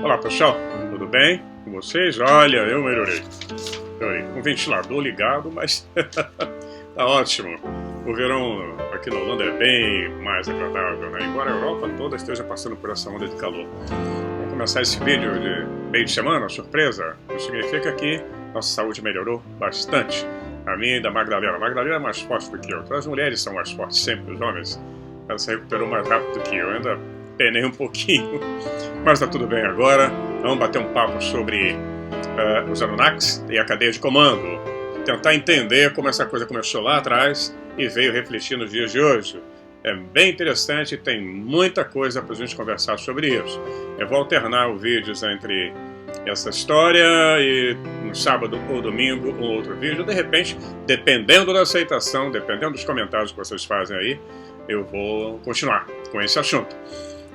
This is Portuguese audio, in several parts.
Olá pessoal, tudo bem com vocês? Olha, eu melhorei. Com o ventilador ligado, mas tá ótimo. O verão aqui na Holanda é bem mais agradável, né? Embora a Europa toda esteja passando por essa onda de calor. Vamos começar esse vídeo de meio de semana, surpresa. Isso significa que nossa saúde melhorou bastante. A minha e da Magdalena. A Magdalena é mais forte do que eu. As mulheres são mais fortes sempre, os homens. Ela se recuperou mais rápido do que eu. Ainda penei um pouquinho, mas tá tudo bem agora. Vamos bater um papo sobre os Anunnakis e a cadeia de comando. Tentar entender como essa coisa começou lá atrás e veio refletir nos dias de hoje. É bem interessante e tem muita coisa para a gente conversar sobre isso. Eu vou alternar os vídeos entre essa história e no sábado ou domingo um outro vídeo. De repente, dependendo da aceitação, dependendo dos comentários que vocês fazem aí, eu vou continuar com esse assunto.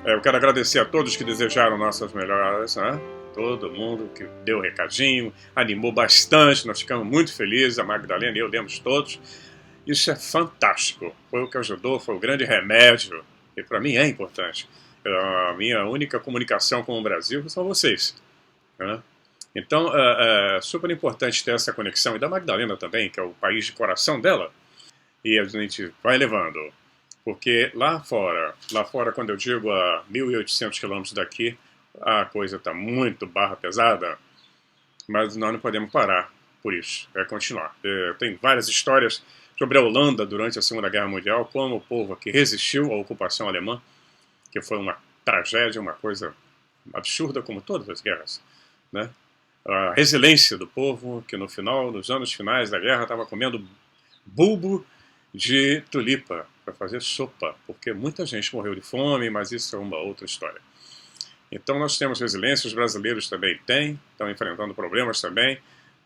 Eu quero agradecer a todos que desejaram nossas melhoras, né? Todo mundo que deu recadinho, animou bastante, nós ficamos muito felizes, a Magdalena e eu demos todos. Isso é fantástico, foi o que ajudou, foi o grande remédio, e para mim é importante. A minha única comunicação com o Brasil são vocês, né? Então é super importante ter essa conexão, e da Magdalena também, que é o país de coração dela, e a gente vai levando. Porque lá fora, quando eu digo a 1.800 quilômetros daqui, a coisa está muito barra pesada, mas nós não podemos parar por isso, é continuar. Tem várias histórias sobre a Holanda durante a Segunda Guerra Mundial, como o povo que resistiu à ocupação alemã, que foi uma tragédia, uma coisa absurda, como todas as guerras, né? A resiliência do povo, que no final, nos anos finais da guerra, estava comendo bulbo de tulipa para fazer sopa, porque muita gente morreu de fome, mas isso é uma outra história. Então nós temos resiliência, os brasileiros também têm, estão enfrentando problemas também.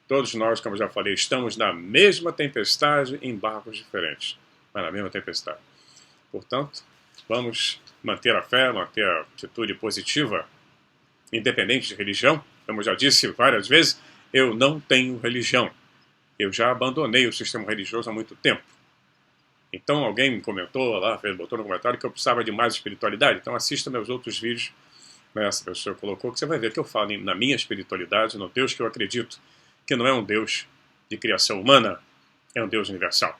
Todos nós, como já falei, estamos na mesma tempestade em barcos diferentes, mas na mesma tempestade. Portanto, vamos manter a fé, manter a atitude positiva, independente de religião. Como já disse várias vezes, eu não tenho religião. Eu já abandonei o sistema religioso há muito tempo. Então alguém me comentou lá, botou no comentário que eu precisava de mais espiritualidade. Então assista meus outros vídeos. Essa pessoa colocou que você vai ver que eu falo na minha espiritualidade, no Deus que eu acredito, que não é um Deus de criação humana, é um Deus universal.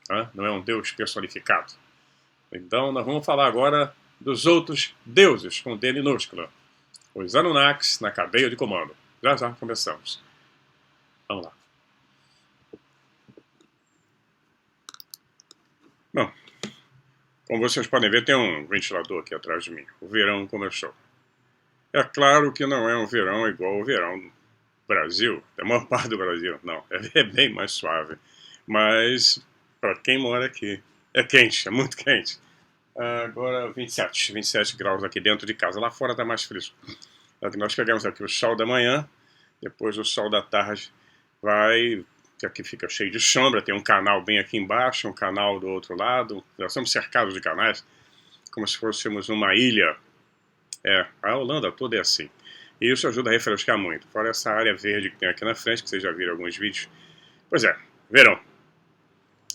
Tá? Não é um Deus personificado. Então nós vamos falar agora dos outros deuses, com D minúscula. Os Anunnakis na cadeia de comando. Já já começamos. Vamos lá. Bom, como vocês podem ver, tem um ventilador aqui atrás de mim. O verão começou. É claro que não é um verão igual o verão do Brasil, da maior parte do Brasil, não. É bem mais suave. Mas, para quem mora aqui, é quente, é muito quente. Agora 27 graus aqui dentro de casa. Lá fora está mais fresco. Nós pegamos aqui o sol da manhã, depois o sol da tarde vai... que aqui fica cheio de sombra, tem um canal bem aqui embaixo, um canal do outro lado, nós somos cercados de canais, como se fôssemos numa ilha. A Holanda toda é assim, e isso ajuda a refrescar muito, fora essa área verde que tem aqui na frente, que vocês já viram alguns vídeos. Pois é, verão.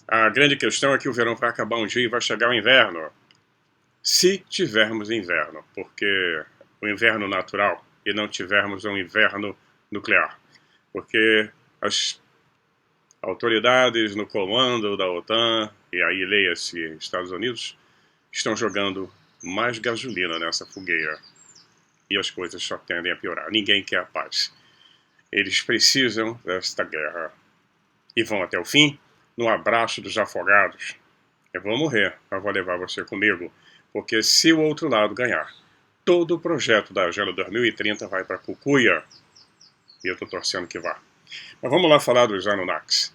A grande questão é que o verão vai acabar um dia e vai chegar o inverno, se tivermos inverno, porque o inverno natural, e não tivermos um inverno nuclear, porque as autoridades no comando da OTAN, e aí leia-se Estados Unidos, estão jogando mais gasolina nessa fogueira. E as coisas só tendem a piorar. Ninguém quer a paz. Eles precisam desta guerra. E vão até o fim no abraço dos afogados. Eu vou morrer, mas vou levar você comigo. Porque se o outro lado ganhar, todo o projeto da Agenda 2030 vai para cucuia. E eu estou torcendo que vá. Mas vamos lá falar dos Anunnakis.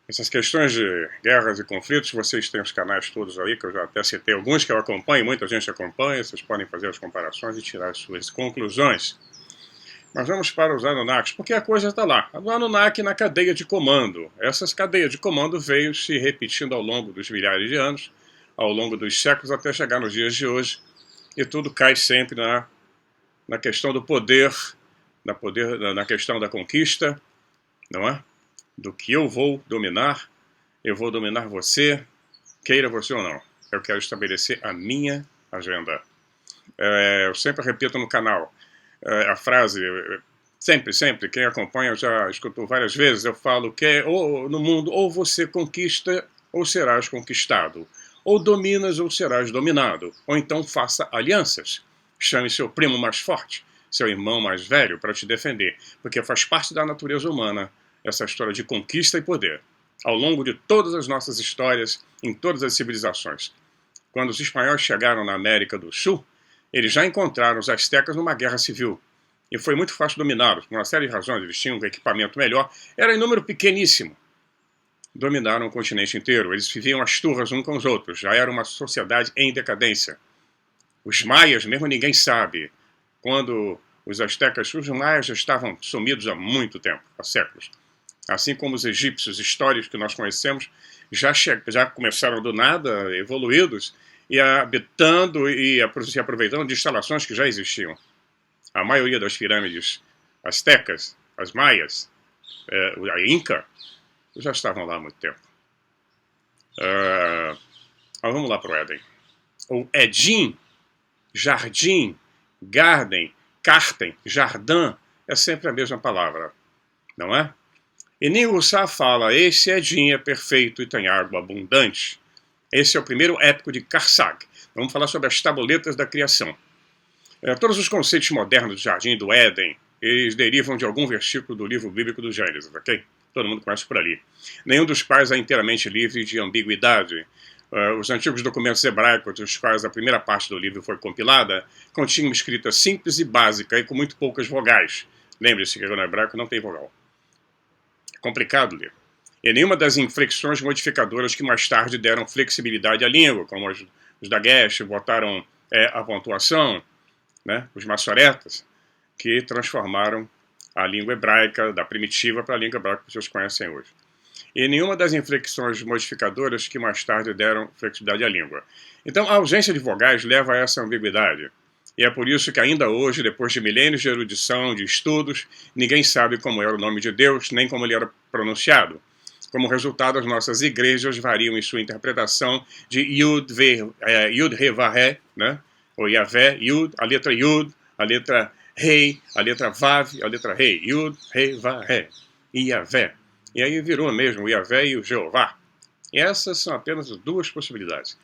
Essas questões de guerras e conflitos, vocês têm os canais todos aí, que eu já até citei alguns que eu acompanho, muita gente acompanha, vocês podem fazer as comparações e tirar as suas conclusões. Mas vamos para os Anunnakis, porque a coisa está lá. O Anunnaki na cadeia de comando. Essas cadeias de comando veio se repetindo ao longo dos milhares de anos, ao longo dos séculos, até chegar nos dias de hoje, e tudo cai sempre na questão do poder, na questão da conquista, não é? Do que eu vou dominar você, queira você ou não. Eu quero estabelecer a minha agenda. Eu sempre repito no canal, a frase, sempre, quem acompanha já escutou várias vezes, eu falo que no mundo ou você conquista ou serás conquistado, ou dominas ou serás dominado, ou então faça alianças, chame seu primo mais forte, seu irmão mais velho para te defender, porque faz parte da natureza humana essa história de conquista e poder, ao longo de todas as nossas histórias, em todas as civilizações. Quando os espanhóis chegaram na América do Sul, eles já encontraram os astecas numa guerra civil, e foi muito fácil dominá-los, por uma série de razões. Eles tinham um equipamento melhor, era em número pequeníssimo. Dominaram o continente inteiro, eles viviam as turras uns com os outros, já era uma sociedade em decadência. Os maias, mesmo ninguém sabe, quando os maias já estavam sumidos há muito tempo, há séculos. Assim como os egípcios históricos que nós conhecemos, já começaram do nada, evoluídos, e habitando e se aproveitando de instalações que já existiam. A maioria das pirâmides astecas, as maias, a Inca, já estavam lá há muito tempo. Mas vamos lá para o Éden. O Edim, jardim, garden, carten, jardim, é sempre a mesma palavra, não é? E Ninhursá fala, esse Edim é perfeito e tem água abundante. Esse é o primeiro épico de Karsag. Vamos falar sobre as tabuletas da criação. Todos os conceitos modernos do jardim do Éden, eles derivam de algum versículo do livro bíblico do Gênesis, ok? Todo mundo conhece por ali. Nenhum dos quais é inteiramente livre de ambiguidade. Os antigos documentos hebraicos, dos quais a primeira parte do livro foi compilada, continham escrita simples e básica e com muito poucas vogais. Lembre-se que no hebraico não tem vogal. É complicado ler. E nenhuma das inflexões modificadoras que mais tarde deram flexibilidade à língua, como os da Gesh, botaram a pontuação, né, os maçoretas, que transformaram a língua hebraica da primitiva para a língua hebraica que vocês conhecem hoje. E nenhuma das inflexões modificadoras que mais tarde deram flexibilidade à língua. Então, a ausência de vogais leva a essa ambiguidade. E é por isso que ainda hoje, depois de milênios de erudição, de estudos, ninguém sabe como era o nome de Deus, nem como ele era pronunciado. Como resultado, as nossas igrejas variam em sua interpretação de Yud, He, Vahe, né? Ou Yahvé, Yud, a letra Yud, a letra Rei, a letra Vav, a letra Rei, Yud, Rei, Vahe, e Yahvé. E aí virou mesmo o Yahvé e o Jeová. E essas são apenas duas possibilidades.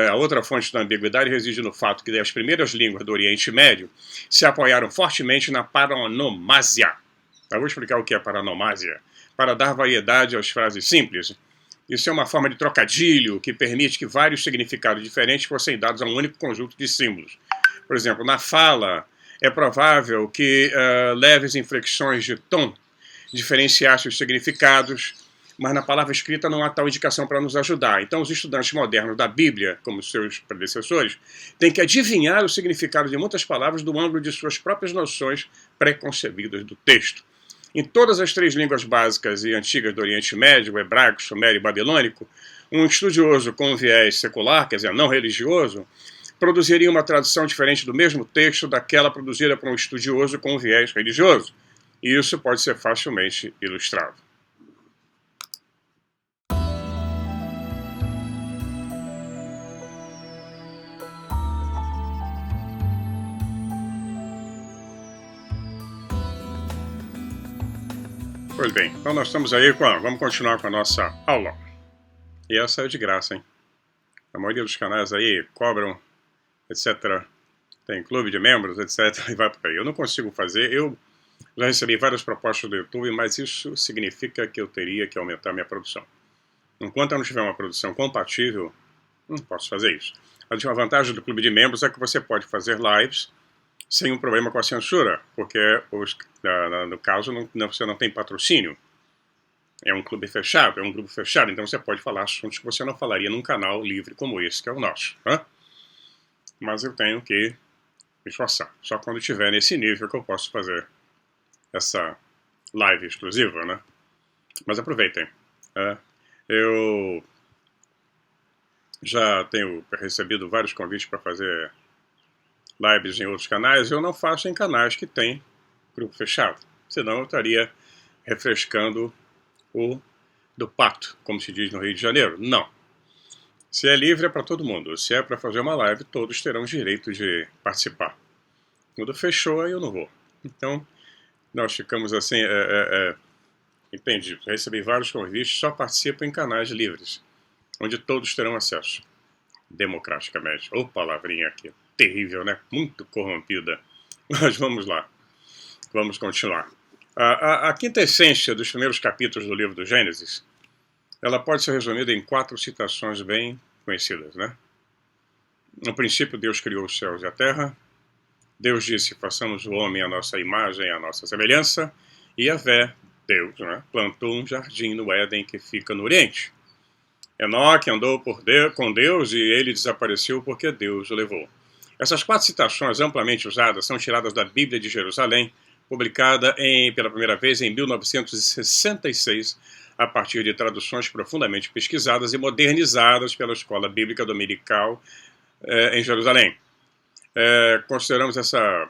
A outra fonte da ambiguidade reside no fato que as primeiras línguas do Oriente Médio se apoiaram fortemente na paronomásia. Eu vou explicar o que é paronomásia, para dar variedade às frases simples. Isso é uma forma de trocadilho que permite que vários significados diferentes fossem dados a um único conjunto de símbolos. Por exemplo, na fala, é provável que leves inflexões de tom diferenciassem os significados, mas na palavra escrita não há tal indicação para nos ajudar. Então, os estudantes modernos da Bíblia, como seus predecessores, têm que adivinhar o significado de muitas palavras do ângulo de suas próprias noções pré-concebidas do texto. Em todas as três línguas básicas e antigas do Oriente Médio, o hebraico, sumério e babilônico, um estudioso com um viés secular, quer dizer, não religioso, produziria uma tradução diferente do mesmo texto daquela produzida por um estudioso com um viés religioso. E isso pode ser facilmente ilustrado. Pois bem, então nós estamos aí vamos continuar com a nossa aula. E essa é de graça, hein? A maioria dos canais aí cobram, etc. Tem clube de membros, etc. E vai por aí. Eu não consigo fazer, eu já recebi várias propostas do YouTube, mas isso significa que eu teria que aumentar minha produção. Enquanto eu não tiver uma produção compatível, não posso fazer isso. A vantagem do clube de membros é que você pode fazer lives sem um problema com a censura, porque no caso você não tem patrocínio. É um clube fechado, é um grupo fechado, então você pode falar assuntos que você não falaria num canal livre como esse, que é o nosso. Né? Mas eu tenho que me esforçar. Só quando estiver nesse nível que eu posso fazer essa live exclusiva, né? Mas aproveitem. Eu já tenho recebido vários convites para fazer lives em outros canais. Eu não faço em canais que tem grupo fechado. Senão eu estaria refrescando o do pato, como se diz no Rio de Janeiro. Não. Se é livre é para todo mundo. Se é para fazer uma live, todos terão direito de participar. Quando fechou, aí eu não vou. Então, nós ficamos assim, entendidos. Recebi vários convites, só participo em canais livres, onde todos terão acesso, democraticamente. Ô, palavrinha aqui, terrível, né? Muito corrompida. Mas vamos lá, vamos continuar. A quinta essência dos primeiros capítulos do livro do Gênesis, ela pode ser resumida em 4 citações bem conhecidas, né? No princípio, Deus criou os céus e a terra. Deus disse, façamos o homem à nossa imagem, à nossa semelhança. E Yahvé, Deus, né, plantou um jardim no Éden que fica no Oriente. Enoque andou com Deus e ele desapareceu porque Deus o levou. Essas 4 citações amplamente usadas são tiradas da Bíblia de Jerusalém, publicada pela primeira vez em 1966, a partir de traduções profundamente pesquisadas e modernizadas pela Escola Bíblica Dominical em Jerusalém. Consideramos essa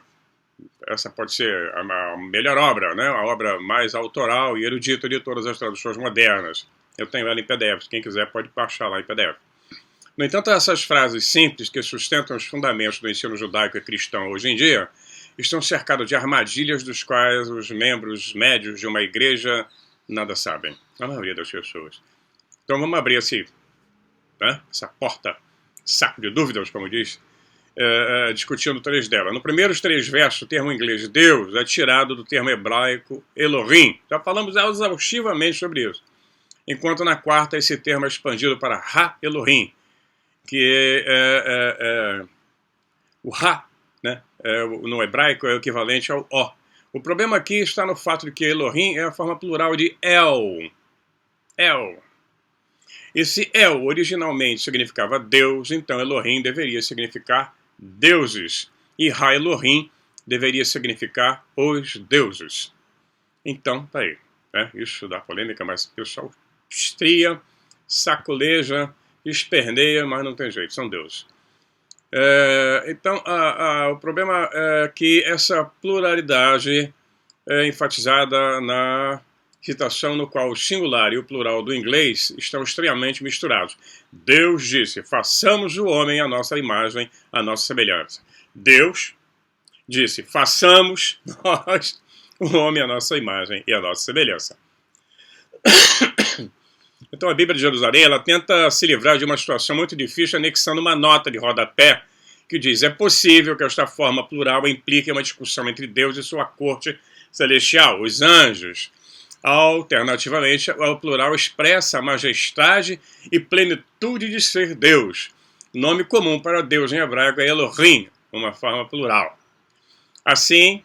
pode ser a melhor obra, né? A obra mais autoral e erudita de todas as traduções modernas. Eu tenho ela em PDF, quem quiser pode baixar lá em PDF. No entanto, essas frases simples que sustentam os fundamentos do ensino judaico e cristão hoje em dia estão cercadas de armadilhas dos quais os membros médios de uma igreja nada sabem, a maioria das pessoas. Então vamos abrir essa porta, saco de dúvidas, como diz, discutindo 3 delas. No primeiro 3 versos, o termo em inglês Deus é tirado do termo hebraico Elohim. Já falamos exaustivamente sobre isso. Enquanto na quarta esse termo é expandido para Ha-Elohim, que o Ha, né, no hebraico é o equivalente ao O. O problema aqui está no fato de que Elohim é a forma plural de El. El. E se El originalmente significava Deus, então Elohim deveria significar deuses. E Ha-Elohim deveria significar os deuses. Então, tá aí. Isso dá polêmica, mas o pessoal estria, sacoleja, esperneia, mas não tem jeito, são deuses. Então, o problema é que essa pluralidade é enfatizada na citação no qual o singular e o plural do inglês estão extremamente misturados. Deus disse, façamos o homem à nossa imagem, à nossa semelhança. Deus disse, façamos nós o homem à nossa imagem e à nossa semelhança. Então a Bíblia de Jerusalém ela tenta se livrar de uma situação muito difícil, anexando uma nota de rodapé que diz, é possível que esta forma plural implique uma discussão entre Deus e sua corte celestial, os anjos. Alternativamente, o plural expressa a majestade e plenitude de ser Deus. O nome comum para Deus em hebraico é Elohim, uma forma plural. Assim,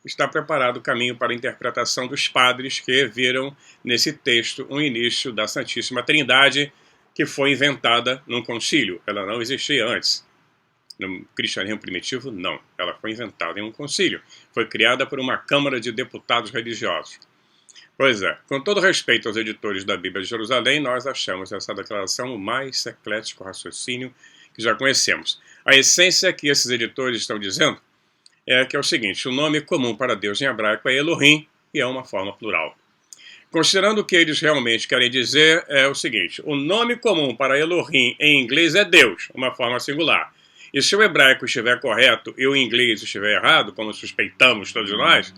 está preparado o caminho para a interpretação dos padres que viram nesse texto um início da Santíssima Trindade que foi inventada num concílio. Ela não existia antes. No cristianismo primitivo, não. Ela foi inventada em um concílio. Foi criada por uma Câmara de Deputados religiosos. Pois é, com todo respeito aos editores da Bíblia de Jerusalém, nós achamos essa declaração o mais eclético raciocínio que já conhecemos. A essência que esses editores estão dizendo é que é o seguinte, o nome comum para Deus em hebraico é Elohim e é uma forma plural. Considerando o que eles realmente querem dizer é o seguinte, o nome comum para Elohim em inglês é Deus, uma forma singular. E se o hebraico estiver correto e o inglês estiver errado, como suspeitamos todos nós,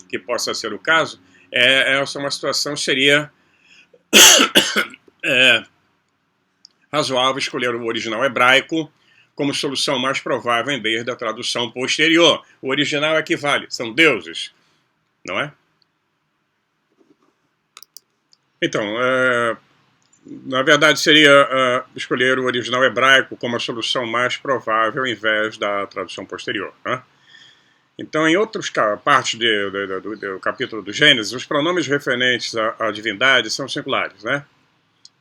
que possa ser o caso, essa uma situação seria razoável escolher o original hebraico como solução mais provável em vez da tradução posterior. O original equivale, são deuses, não é? Então, na verdade seria escolher o original hebraico como a solução mais provável em vez da tradução posterior, né? Então, em outras partes do capítulo do Gênesis, os pronomes referentes à divindade são singulares, né?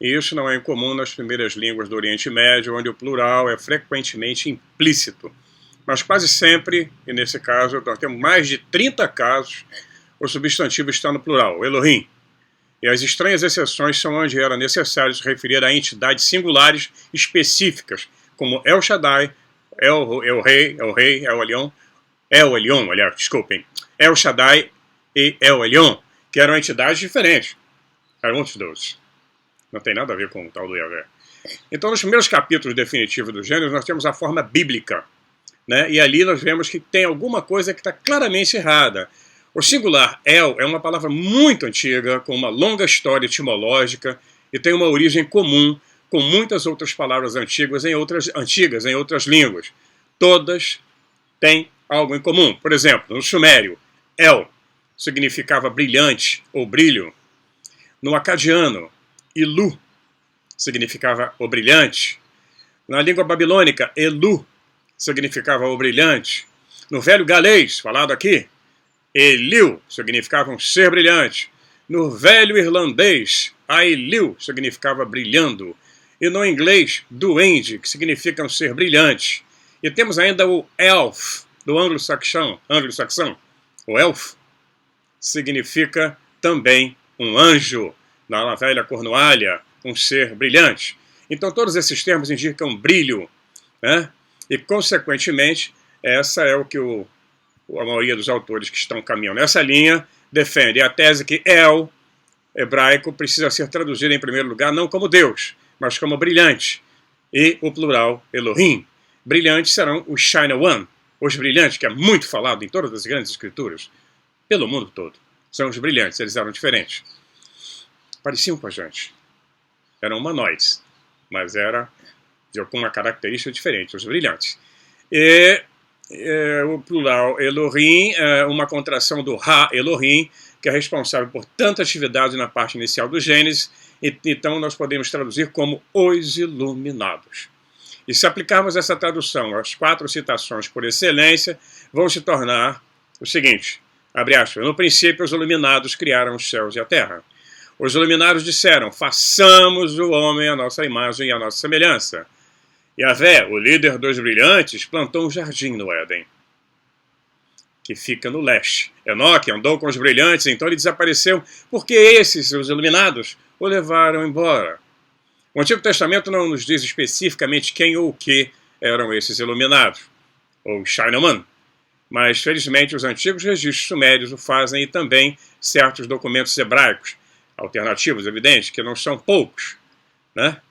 E isso não é incomum nas primeiras línguas do Oriente Médio, onde o plural é frequentemente implícito. Mas quase sempre, e nesse caso, nós temos mais de 30 casos, o substantivo está no plural, Elohim. E as estranhas exceções são onde era necessário se referir a entidades singulares específicas, como El Shaddai, El Rei, El Shaddai e El Elyon, que eram entidades diferentes. Eram outros deuses. Não tem nada a ver com o tal do Yahvé. Então, nos primeiros capítulos definitivos do Gênesis, nós temos a forma bíblica né? E ali nós vemos que tem alguma coisa que está claramente errada. O singular El é uma palavra muito antiga, com uma longa história etimológica e tem uma origem comum com muitas outras palavras antigas em outras línguas. Todas têm algo em comum. Por exemplo, no sumério, El significava brilhante ou brilho. No acadiano, Ilu significava o brilhante. Na língua babilônica, Elu significava o brilhante. No velho galês, falado aqui, Eliu significava um ser brilhante. No velho irlandês, Ailiu significava brilhando. E no inglês, duende, que significa um ser brilhante. E temos ainda o elf, do anglo-saxão. O elf significa também um anjo. Na velha Cornualha, um ser brilhante. Então todos esses termos indicam brilho, né? E consequentemente, essa é o que a maioria dos autores que estão caminhando nessa linha defende. A tese que El, hebraico, precisa ser traduzido em primeiro lugar não como Deus, mas como brilhante. E o plural Elohim. Brilhantes serão os Shine One, os brilhantes, que é muito falado em todas as grandes escrituras, pelo mundo todo. São os brilhantes, eles eram diferentes. Pareciam com a gente. Eram humanoides, mas era com uma característica diferente, os brilhantes. E o plural Elohim é uma contração do Ha Elohim, que é responsável por tanta atividade na parte inicial do Gênesis, e então nós podemos traduzir como os iluminados. E se aplicarmos essa tradução às 4 citações por excelência, vão se tornar o seguinte, abre aspas, no princípio os iluminados criaram os céus e a terra. Os iluminados disseram, façamos o homem à nossa imagem e à nossa semelhança. Yahvé, o líder dos brilhantes, plantou um jardim no Éden, que fica no leste. Enoque andou com os brilhantes, então ele desapareceu, porque esses, os iluminados, o levaram embora. O Antigo Testamento não nos diz especificamente quem ou o que eram esses iluminados, ou Shineman, mas felizmente os antigos registros sumérios o fazem e também certos documentos hebraicos, alternativos, evidente, que não são poucos, né?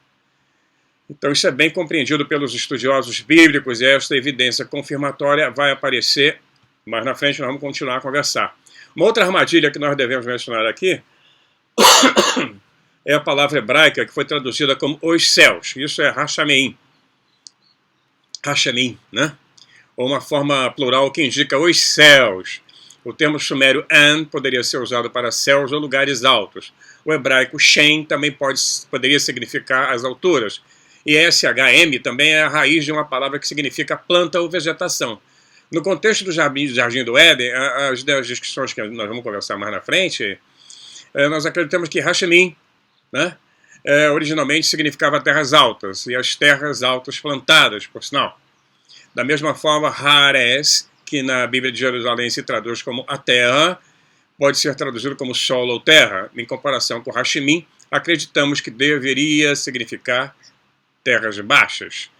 Então isso é bem compreendido pelos estudiosos bíblicos e esta evidência confirmatória vai aparecer, mas na frente nós vamos continuar a conversar. Uma outra armadilha que nós devemos mencionar aqui é a palavra hebraica que foi traduzida como os céus. Isso é Hashameim. Hashameim, né? Ou uma forma plural que indica os céus. O termo sumério an poderia ser usado para céus ou lugares altos. O hebraico shem também poderia significar as alturas. E shm também é a raiz de uma palavra que significa planta ou vegetação. No contexto do Jardim do Éden, as descrições que nós vamos conversar mais na frente, nós acreditamos que Hashameim, né, originalmente significava terras altas, e as terras altas plantadas, por sinal. Da mesma forma, Haares, que na Bíblia de Jerusalém se traduz como a terra, pode ser traduzido como solo ou terra. Em comparação com Hashameim, acreditamos que deveria significar terras baixas.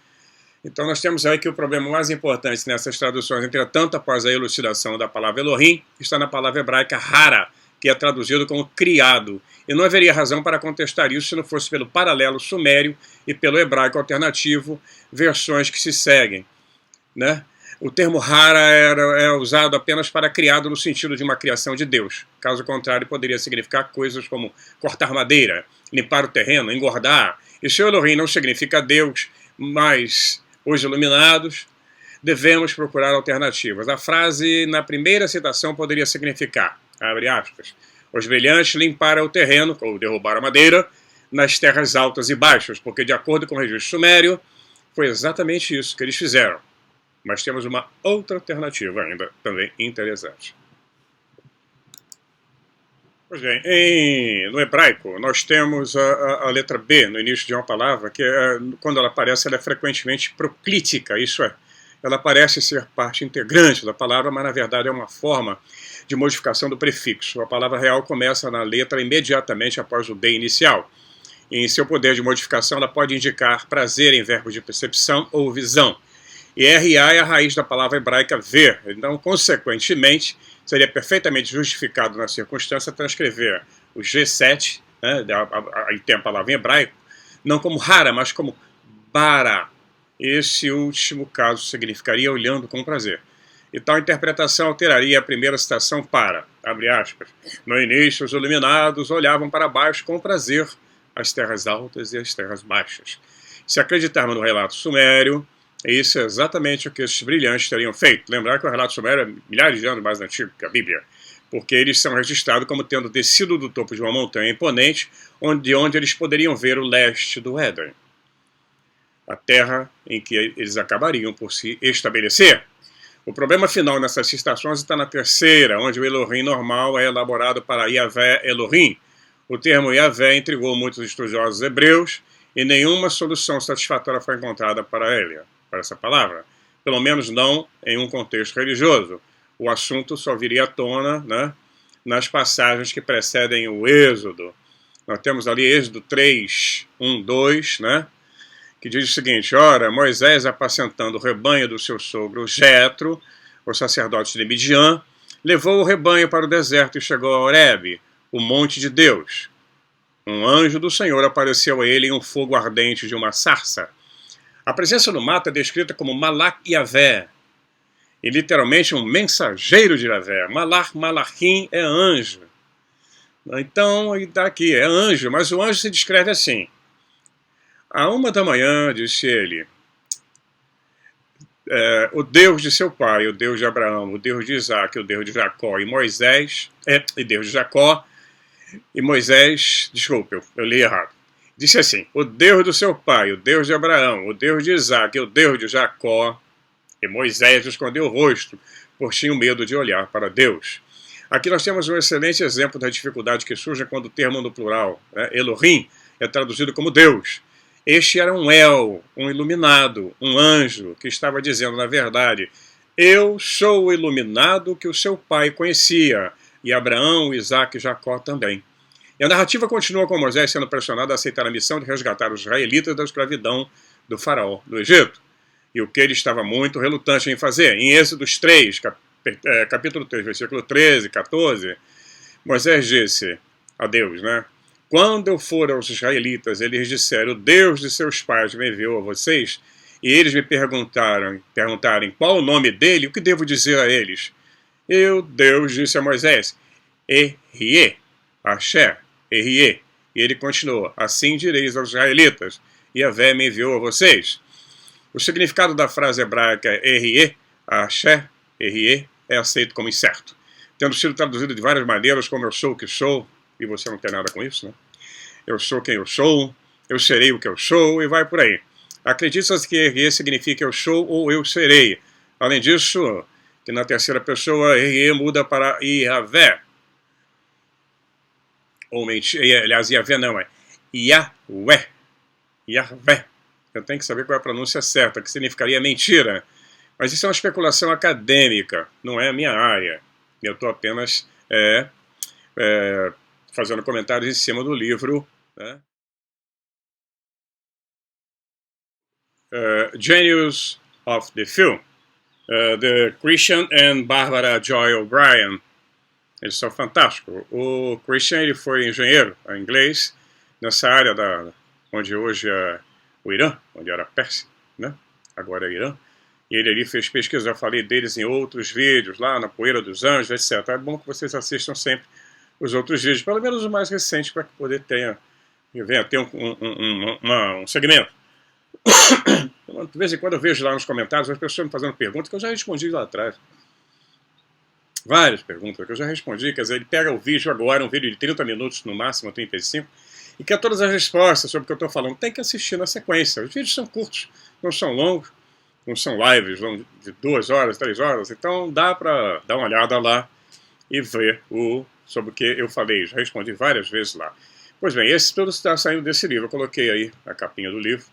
Então nós temos aí que o problema mais importante nessas traduções, entretanto, após a elucidação da palavra Elohim, está na palavra hebraica Hara, que é traduzido como criado. E não haveria razão para contestar isso se não fosse pelo paralelo sumério e pelo hebraico alternativo, versões que se seguem, né? O termo Hara é usado apenas para criado no sentido de uma criação de Deus. Caso contrário, poderia significar coisas como cortar madeira, limpar o terreno, engordar. E se o Elohim não significa Deus, mas os iluminados, devemos procurar alternativas. A frase na primeira citação poderia significar, abre aspas, os brilhantes limparam o terreno, ou derrubaram a madeira, nas terras altas e baixas, porque de acordo com o registro sumério, foi exatamente isso que eles fizeram. Mas temos uma outra alternativa ainda, também interessante. Pois bem, no hebraico, nós temos a letra B no início de uma palavra, que quando ela aparece, ela é frequentemente proclítica, isso é, ela parece ser parte integrante da palavra, mas na verdade é uma forma de modificação do prefixo. A palavra real começa na letra imediatamente após o D inicial. E em seu poder de modificação, ela pode indicar prazer em verbos de percepção ou visão. E RA é a raiz da palavra hebraica ver. Então, consequentemente, seria perfeitamente justificado na circunstância transcrever o G7, né, aí tem a palavra em hebraico, não como Hara, mas como Bara. esse último caso significaria olhando com prazer. E tal interpretação alteraria a primeira citação para, abre aspas, no início os iluminados olhavam para baixo com prazer as terras altas e as terras baixas. Se acreditarmos no relato sumério, isso é exatamente o que esses brilhantes teriam feito. Lembrar que o relato sumério é milhares de anos mais antigo que a Bíblia, porque eles são registrados como tendo descido do topo de uma montanha imponente, onde eles poderiam ver o leste do Éden, a terra em que eles acabariam por se estabelecer. O problema final nessas citações está na terceira, onde o Elohim normal é elaborado para Yahvé Elohim. O termo Yahvé intrigou muitos estudiosos hebreus e nenhuma solução satisfatória foi encontrada para ele, para essa palavra. Pelo menos não em um contexto religioso. O assunto só viria à tona, né, nas passagens que precedem o Êxodo. Nós temos ali Êxodo 3, 1, 2, né, que diz o seguinte: ora, Moisés, apacentando o rebanho do seu sogro Jetro, o sacerdote de Midian, levou o rebanho para o deserto e chegou a Horebe, o monte de Deus. Um anjo do Senhor apareceu a ele em um fogo ardente de uma sarça. A presença no mato é descrita como Malach Yahvé, e literalmente um mensageiro de Yahvé. Malachim é anjo. Então, está aqui, é anjo, mas o anjo se descreve assim: à 1h, disse ele, o Deus de seu pai, o Deus de Abraão, o Deus de Isaac, o Deus de Jacó e Moisés, e Deus de Jacó e Moisés, desculpe, eu li errado. Disse assim: o Deus do seu pai, o Deus de Abraão, o Deus de Isaac e o Deus de Jacó. E Moisés escondeu o rosto, pois tinha medo de olhar para Deus. Aqui nós temos um excelente exemplo da dificuldade que surge quando o termo no plural, né, Elohim, é traduzido como Deus. Este era um El, um iluminado, um anjo, que estava dizendo, na verdade, eu sou o iluminado que o seu pai conhecia, e Abraão, Isaac e Jacó também. E a narrativa continua com Moisés sendo pressionado a aceitar a missão de resgatar os israelitas da escravidão do faraó do Egito. E o que ele estava muito relutante em fazer. Em Êxodos 3, capítulo 3, versículo 13, 14, Moisés disse a Deus, né? Quando eu for aos israelitas, eles disseram, o Deus de seus pais me enviou a vocês, e eles me perguntarem qual o nome dele, o que devo dizer a eles? Deus disse a Moisés, Erie, Axé, Erie. E ele continuou, assim direis aos israelitas, Yahvé me enviou a vocês. O significado da frase hebraica Erie, Axé, Erie, é aceito como incerto, tendo sido traduzido de várias maneiras, como eu sou o que sou, e você não tem nada com isso, né? Eu sou quem eu sou, eu serei o que eu sou, e vai por aí. Acredita-se que Erie significa eu sou ou eu serei. Além disso, que na terceira pessoa, Erie muda para Yahvé. Ou mentira, aliás, Yahvé não, é Yahvé. Yahvé. Eu tenho que saber qual é a pronúncia certa, que significaria mentira. Mas isso é uma especulação acadêmica, não é a minha área. Eu estou apenas fazendo comentários em cima do livro, né? Genius of the Film, de Christian and Barbara Joy O'Brien. Eles são fantásticos. O Christian, ele foi engenheiro inglês nessa área onde hoje é o Irã, onde era a Pérsia, né? Agora é Irã. E ele ali fez pesquisa, eu falei deles em outros vídeos, lá na Poeira dos Anjos, etc. É bom que vocês assistam sempre os outros vídeos, pelo menos os mais recentes, para que poder ter um segmento. De vez em quando eu vejo lá nos comentários as pessoas me fazendo perguntas que eu já respondi lá atrás. Várias perguntas que eu já respondi, quer dizer, ele pega o vídeo agora, um vídeo de 30 minutos no máximo, 35, e quer todas as respostas sobre o que eu estou falando. Tem que assistir na sequência. Os vídeos são curtos, não são longos, não são lives de 2 horas, 3 horas, então dá para dar uma olhada lá e ver sobre o que eu falei. Já respondi várias vezes lá. Pois bem, esse tudo está saindo desse livro. Eu coloquei aí a capinha do livro,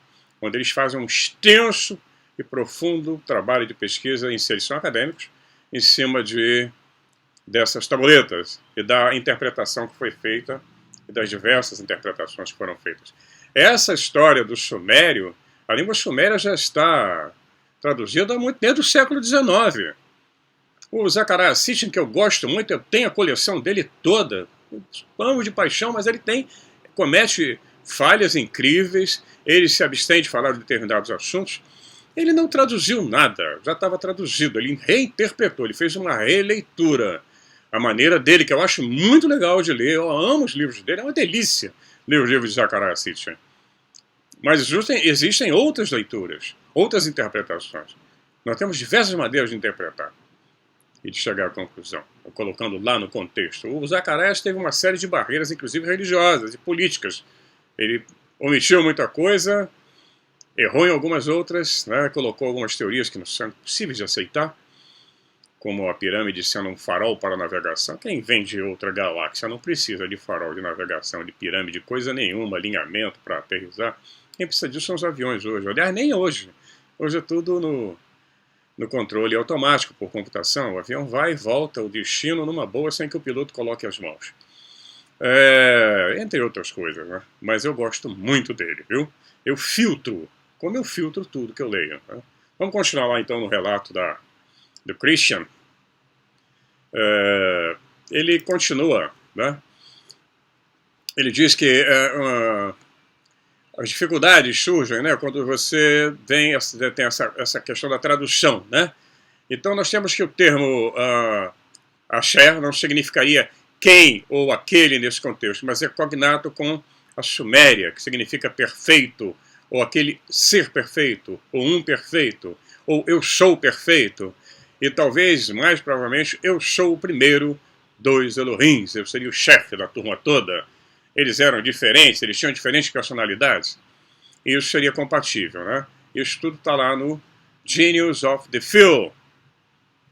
onde eles fazem um extenso e profundo trabalho de pesquisa, eles são acadêmicos, em cima dessas tabuletas e da interpretação que foi feita e das diversas interpretações que foram feitas. Essa história do sumério, a língua suméria já está traduzida há muito tempo do século XIX. O Zecharia Sitchin, que eu gosto muito, eu tenho a coleção dele toda, amo de paixão, mas ele comete falhas incríveis, ele se abstém de falar de determinados assuntos, Ele não traduziu nada, já estava traduzido, ele reinterpretou, ele fez uma releitura. A maneira dele, que eu acho muito legal de ler, eu amo os livros dele, é uma delícia ler os livros de Zecharia Sitchin. Mas existem outras leituras, outras interpretações. Nós temos diversas maneiras de interpretar e de chegar à conclusão, colocando lá no contexto. O Zacarias teve uma série de barreiras, inclusive religiosas e políticas. Ele omitiu muita coisa, errou em algumas outras, né, colocou algumas teorias que não são possíveis de aceitar, como a pirâmide sendo um farol para navegação. Quem vem de outra galáxia não precisa de farol de navegação, de pirâmide, coisa nenhuma, alinhamento para aterrissar. Quem precisa disso são os aviões hoje. Aliás, nem hoje. Hoje é tudo no controle automático por computação. O avião vai e volta o destino numa boa sem que o piloto coloque as mãos. Entre outras coisas, né? Mas eu gosto muito dele, viu? Eu filtro, como eu filtro tudo que eu leio. Né? Vamos continuar lá então no relato do Christian. Ele continua, né? Ele diz que as dificuldades surgem, né, quando você tem essa questão da tradução, né? Então nós temos que o termo Asher não significaria quem ou aquele nesse contexto, mas é cognato com a Suméria, que significa perfeito, ou aquele ser perfeito, ou um perfeito, ou eu sou perfeito. E talvez, mais provavelmente, eu sou o primeiro dos Elohims, eu seria o chefe da turma toda. Eles eram diferentes, eles tinham diferentes personalidades. E isso seria compatível, né? Isso tudo está lá no Genius of the Phil,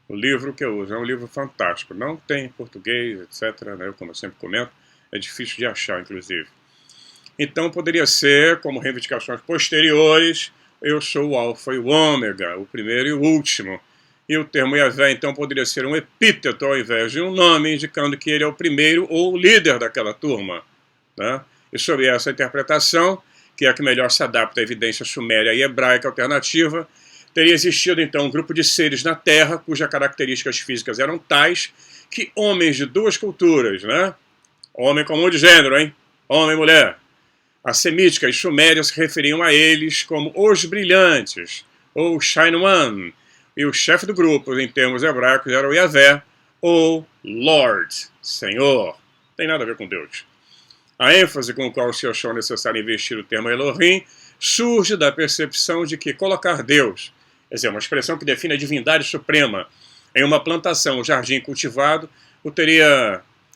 o livro que eu uso. É um livro fantástico. Não tem em português, etc. Né? Como eu sempre comento, é difícil de achar, inclusive. Então poderia ser, como reivindicações posteriores, eu sou o alfa e o ômega, o primeiro e o último. E o termo Yahvé, então, poderia ser um epíteto ao invés de um nome, indicando que ele é o primeiro ou o líder daquela turma. Né? E sobre essa interpretação, que é a que melhor se adapta à evidência suméria e hebraica alternativa, teria existido então um grupo de seres na Terra cujas características físicas eram tais que homens de duas culturas, né? Homem comum de gênero, hein? Homem e mulher. A semítica e suméria se referiam a eles como os brilhantes, ou Shine One, e o chefe do grupo, em termos hebraicos, era o Yahvé, ou Lord, Senhor. Não tem nada a ver com Deus. A ênfase com a qual se achou necessário investir o termo Elohim surge da percepção de que colocar Deus, quer dizer, uma expressão que define a divindade suprema, em uma plantação, um jardim cultivado,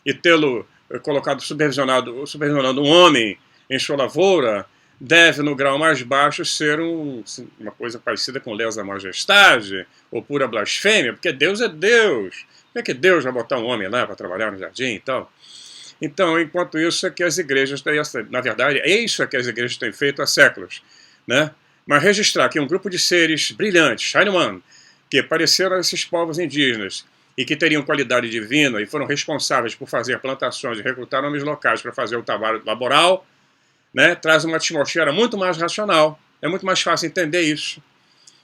e tê-lo colocado supervisionando um homem em sua lavoura, deve, no grau mais baixo, ser uma coisa parecida com lesa majestade, ou pura blasfêmia, porque Deus é Deus. Como é que Deus vai botar um homem lá para trabalhar no jardim e tal? Então, enquanto isso é que as igrejas têm, na verdade, é isso é que as igrejas têm feito há séculos, né? Mas registrar que um grupo de seres brilhantes, Shine One, que apareceram a esses povos indígenas e que teriam qualidade divina e foram responsáveis por fazer plantações e recrutar homens locais para fazer o trabalho laboral, né, traz uma atmosfera muito mais racional. É muito mais fácil entender isso,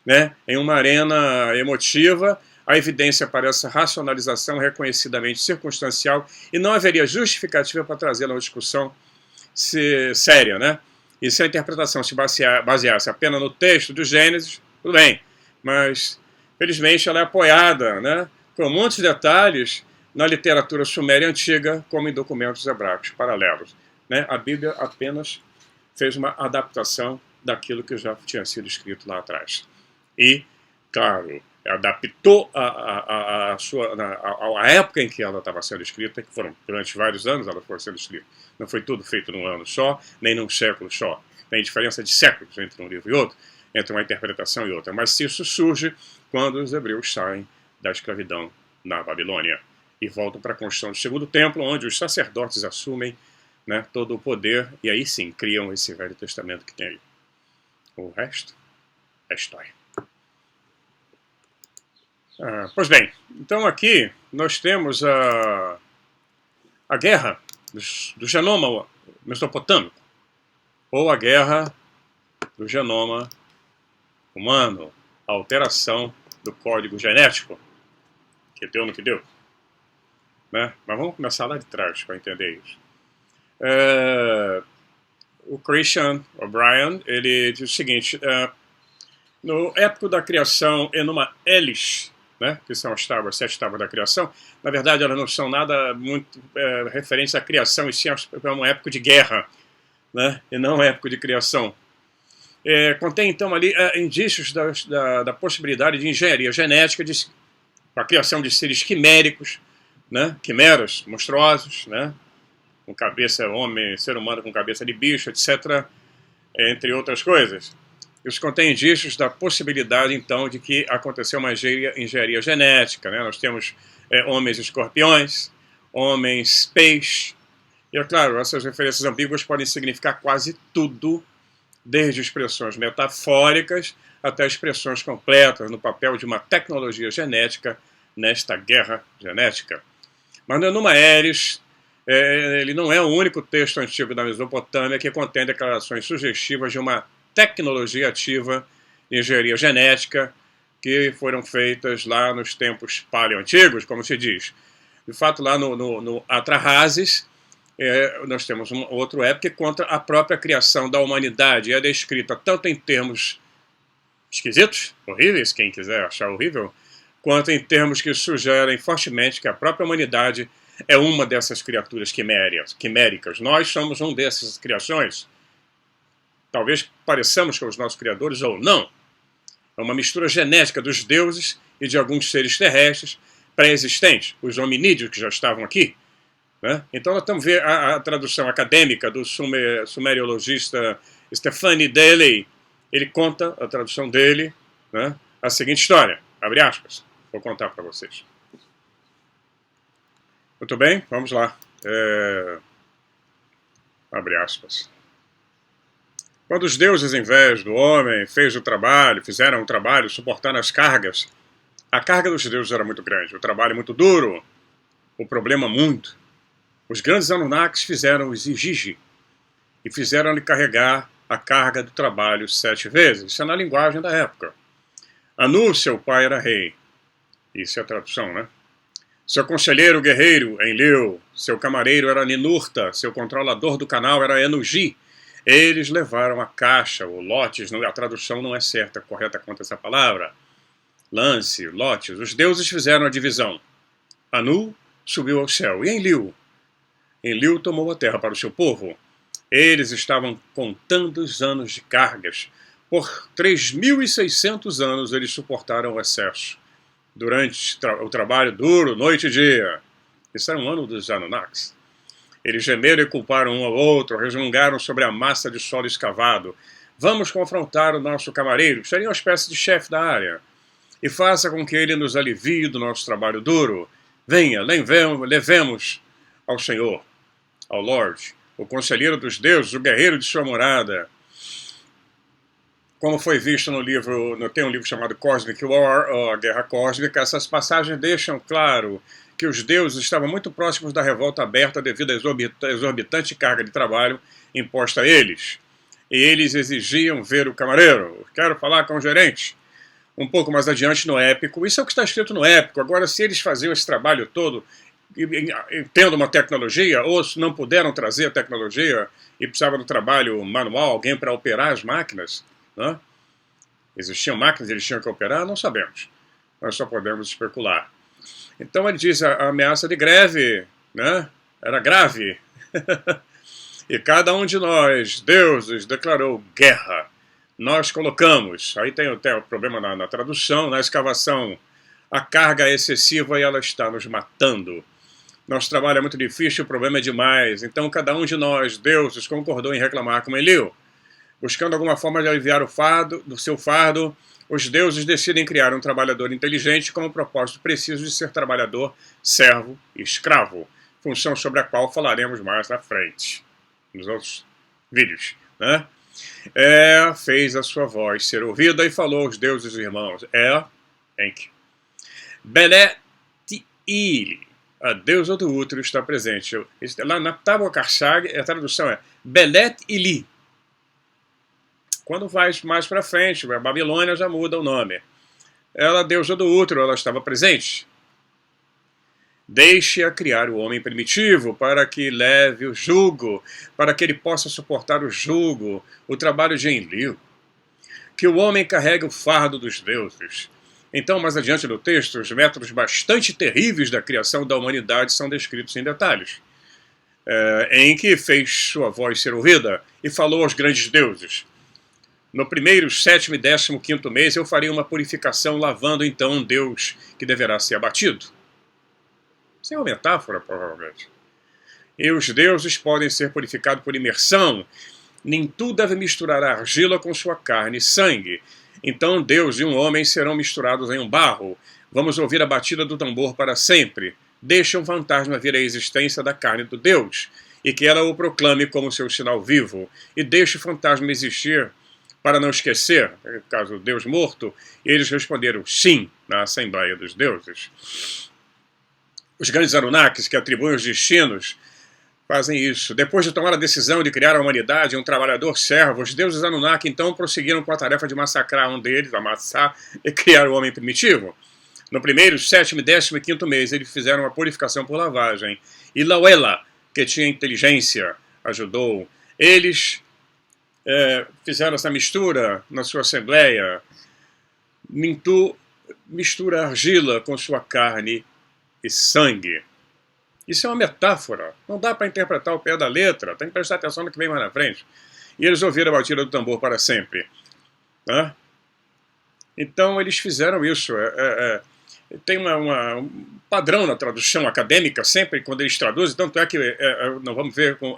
né? Em uma arena emotiva, a evidência para essa racionalização é reconhecidamente circunstancial e não haveria justificativa para trazê-la a uma discussão séria, né? E se a interpretação se baseasse apenas no texto do Gênesis, tudo bem, mas felizmente ela é apoiada, né, com muitos detalhes na literatura suméria antiga, como em documentos hebraicos paralelos. Né? A Bíblia apenas fez uma adaptação daquilo que já tinha sido escrito lá atrás. E, claro, adaptou a época em que ela estava sendo escrita, que foram durante vários anos ela foi sendo escrita. Não foi tudo feito num ano só, nem num século só. Tem diferença de séculos entre um livro e outro, entre uma interpretação e outra. Mas isso surge quando os hebreus saem da escravidão na Babilônia e voltam para a construção do segundo templo, onde os sacerdotes assumem, né, todo o poder, e aí sim criam esse Velho Testamento que tem aí. O resto é história. Pois bem, então aqui nós temos a guerra do genoma mesopotâmico, ou a guerra do genoma humano, a alteração do código genético, que deu no que deu. Né? Mas vamos começar lá de trás para entender isso. O Christian O'Brien, ele diz o seguinte, No épico da criação, Enuma Elis, né, que são as tábuas, 7 tábuas da criação, na verdade elas não são nada muito referentes à criação, e sim é um épico de guerra, né, e não um épico de criação. Contém então ali indícios da possibilidade de engenharia genética, a criação de seres quiméricos, né, quimeras monstruosos, né, com cabeça homem, ser humano com cabeça de bicho, etc., entre outras coisas. Isso contém indícios da possibilidade, então, de que aconteceu uma engenharia genética, né? Nós temos homens escorpiões, homens peixe, e é claro, essas referências ambíguas podem significar quase tudo, desde expressões metafóricas até expressões completas no papel de uma tecnologia genética nesta guerra genética. Mas no Enuma Elis, ele não é o único texto antigo da Mesopotâmia que contém declarações sugestivas de uma tecnologia ativa de engenharia genética que foram feitas lá nos tempos paleoantigos, como se diz. De fato, lá no Atrahasis, nós temos um outro épico que conta a própria criação da humanidade. É descrita tanto em termos esquisitos, horríveis, quem quiser achar horrível, quanto em termos que sugerem fortemente que a própria humanidade é uma dessas criaturas quiméricas. Nós somos uma dessas criações. Talvez pareçamos com os nossos criadores ou não. É uma mistura genética dos deuses e de alguns seres terrestres pré-existentes, os hominídeos que já estavam aqui. Né? Então nós estamos vendo a tradução acadêmica do sumeriologista Stephanie Daly. Ele conta, a tradução dele, né, a seguinte história, abre aspas, vou contar para vocês. Muito bem, vamos lá. Abre aspas. Quando os deuses, em vez do homem, fizeram o trabalho, suportando as cargas, a carga dos deuses era muito grande, o trabalho muito duro, o problema muito. Os grandes Anunnakis fizeram os Igigi e fizeram-lhe carregar a carga do trabalho 7 vezes. Isso é na linguagem da época. Anu, seu pai, era rei. Isso é a tradução, né? Seu conselheiro guerreiro, Enlil. Seu camareiro era Ninurta. Seu controlador do canal era Enugi. Eles levaram a caixa, ou lotes, a tradução não é certa, correta quanto a essa palavra. Lance, lotes. Os deuses fizeram a divisão. Anu subiu ao céu. E Enlil? Enlil tomou a terra para o seu povo. Eles estavam contando os anos de cargas. Por 3.600 anos eles suportaram o excesso. Durante o trabalho duro, noite e dia. Isso era um ano dos Anunnakis. Eles gemeram e culparam um ao outro, resmungaram sobre a massa de solo escavado. Vamos confrontar o nosso camareiro, seria uma espécie de chefe da área, e faça com que ele nos alivie do nosso trabalho duro. Venha, levemos ao Senhor, ao Lorde, o conselheiro dos deuses, o guerreiro de sua morada. Como foi visto no livro, tem um livro chamado Cosmic War, ou a Guerra Cósmica, essas passagens deixam claro que os deuses estavam muito próximos da revolta aberta devido à exorbitante carga de trabalho imposta a eles. E eles exigiam ver o camareiro. Quero falar com o gerente. Um pouco mais adiante no épico. Isso é o que está escrito no épico. Agora, se eles faziam esse trabalho todo, tendo uma tecnologia, ou se não puderam trazer a tecnologia e precisavam do trabalho manual, alguém para operar as máquinas, né? Existiam máquinas e eles tinham que operar? Não sabemos. Nós só podemos especular. Então ele diz a ameaça de greve, né? Era grave. E cada um de nós, deuses, declarou guerra. Nós colocamos, aí tem até o problema na tradução, na escavação, a carga é excessiva e ela está nos matando. Nosso trabalho é muito difícil, o problema é demais. Então cada um de nós, deuses, concordou em reclamar com Enlil. Buscando alguma forma de aliviar do seu fardo, os deuses decidem criar um trabalhador inteligente com o propósito preciso de ser trabalhador, servo e escravo, função sobre a qual falaremos mais à frente, nos outros vídeos, né? Fez a sua voz ser ouvida e falou aos deuses irmãos. Enki. Belet-Il, a deusa do útero, está presente. Lá na Tábua Karsag, a tradução é Belet-Ili. Quando vai mais para frente, a Babilônia já muda o nome. Ela, deusa do útero, ela estava presente. Deixe-a criar o homem primitivo para que leve o jugo, para que ele possa suportar o jugo, o trabalho de Enlil. que o homem carregue o fardo dos deuses. Então, mais adiante no texto, os métodos bastante terríveis da criação da humanidade são descritos em detalhes. Em que fez sua voz ser ouvida e falou aos grandes deuses. No primeiro, sétimo e 15º mês eu farei uma purificação, lavando então um Deus que deverá ser abatido. Isso é uma metáfora, provavelmente. E os deuses podem ser purificados por imersão. Nem tu deve misturar a argila com sua carne e sangue. Então Deus e um homem serão misturados em um barro. Vamos ouvir a batida do tambor para sempre. Deixa um fantasma vir à existência da carne do Deus, e que ela o proclame como seu sinal vivo, e deixe o fantasma existir para não esquecer, no caso Deus morto. E eles responderam sim na Assembleia dos Deuses. Os grandes Anunnakis, que atribuem os destinos, fazem isso. Depois de tomar a decisão de criar a humanidade, um trabalhador servo, os deuses Anunnaki então prosseguiram com a tarefa de massacrar um deles, amassar e criar o homem primitivo. No primeiro, sétimo e 15º mês, eles fizeram uma purificação por lavagem. E Lauela, que tinha inteligência, ajudou. Eles fizeram essa mistura na sua assembleia. Mintu mistura argila com sua carne e sangue. Isso é uma metáfora. Não dá para interpretar o pé da letra. Tem que prestar atenção no que vem mais na frente. E eles ouviram a batida do tambor para sempre. Então eles fizeram isso. Tem um padrão na tradução acadêmica, sempre quando eles traduzem, tanto é que nós vamos ver com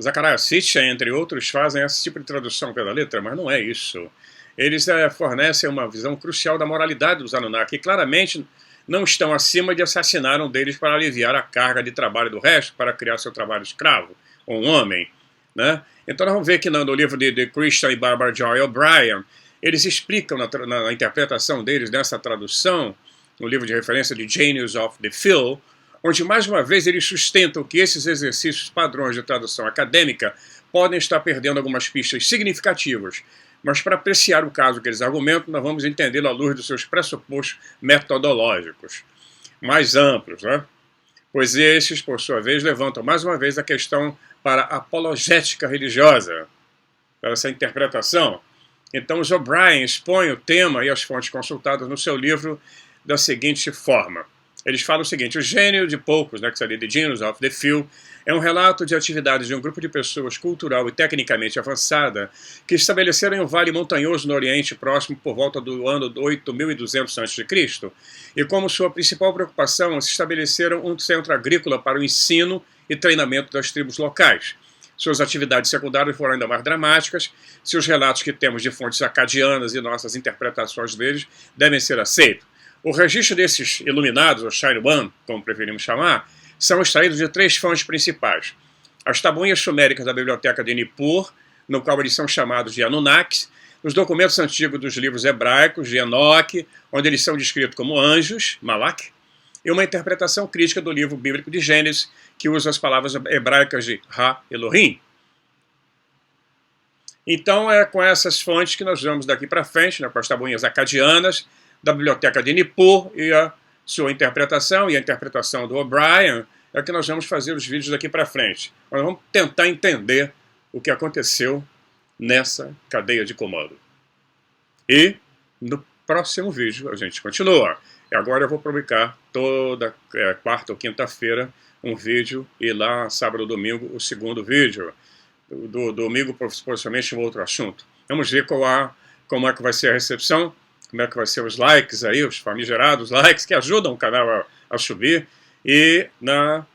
Zecharia Sitchin, entre outros, fazem esse tipo de tradução pela letra, mas não é isso. Eles fornecem uma visão crucial da moralidade dos Anunnaki, que claramente não estão acima de assassinar um deles para aliviar a carga de trabalho do resto, para criar seu trabalho escravo, ou um homem. Né? Então nós vamos ver que no livro de Christian e Barbara Joy O'Brien, eles explicam na interpretação deles, nessa tradução, no livro de referência de Genius of the Phil, onde mais uma vez eles sustentam que esses exercícios padrões de tradução acadêmica podem estar perdendo algumas pistas significativas, mas para apreciar o caso que eles argumentam, nós vamos entendê-lo à luz dos seus pressupostos metodológicos mais amplos, né? Pois esses, por sua vez, levantam mais uma vez a questão para a apologética religiosa, para essa interpretação. Então os O'Brien expõem o tema e as fontes consultadas no seu livro da seguinte forma. Eles falam o seguinte: o gênio de poucos, né, que seria The Genius of the Few, é um relato de atividades de um grupo de pessoas cultural e tecnicamente avançada que estabeleceram em um vale montanhoso no Oriente Próximo por volta do ano 8200 a.C. E como sua principal preocupação, se estabeleceram um centro agrícola para o ensino e treinamento das tribos locais. Suas atividades secundárias foram ainda mais dramáticas. Se os relatos que temos de fontes acadianas e nossas interpretações deles devem ser aceitos. O registro desses iluminados, ou Shine One, como preferimos chamar, são extraídos de 3 fontes principais. As tabuinhas suméricas da biblioteca de Nippur, no qual eles são chamados de Anunnakis, os documentos antigos dos livros hebraicos de Enoque, onde eles são descritos como anjos, Malak, e uma interpretação crítica do livro bíblico de Gênesis, que usa as palavras hebraicas de Ha Elohim. Então é com essas fontes que nós vamos daqui para frente, né, com as tabuinhas acadianas, da biblioteca de Nippur e a sua interpretação, e a interpretação do O'Brien, é que nós vamos fazer os vídeos daqui para frente. Nós vamos tentar entender o que aconteceu nessa cadeia de comando. E no próximo vídeo a gente continua. E agora eu vou publicar toda quarta ou quinta-feira um vídeo, e lá sábado ou domingo o segundo vídeo. Do domingo possivelmente um outro assunto. Vamos ver como é que vai ser a recepção, como é que vai ser os likes aí, os famigerados likes que ajudam o canal a subir, e na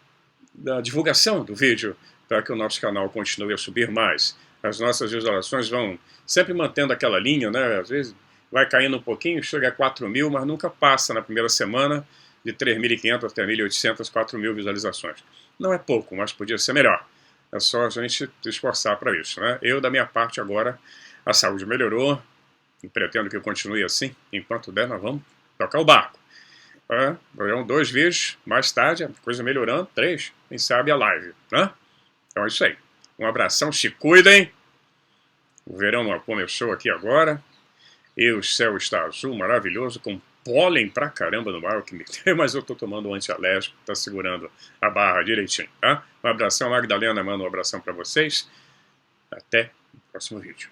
divulgação do vídeo, para que o nosso canal continue a subir mais. As nossas visualizações vão sempre mantendo aquela linha, né? Às vezes vai caindo um pouquinho, chega a 4.000, mas nunca passa na primeira semana de 3.500 até 1.800, 4.000 visualizações. Não é pouco, mas podia ser melhor. É só a gente se esforçar para isso, né? Eu, da minha parte, agora, a saúde melhorou, e pretendo que eu continue assim. Enquanto der, nós vamos tocar o barco. Verão 2 vídeos, mais tarde, a coisa melhorando, 3, quem sabe a live, né? Então é isso aí. Um abração, se cuidem. O verão começou aqui agora, e o céu está azul, maravilhoso, com pólen pra caramba no mar, o que me tem, mas eu estou tomando um antialérgico, está segurando a barra direitinho, tá? Um abração, Magdalena, manda um abração para vocês. Até o próximo vídeo.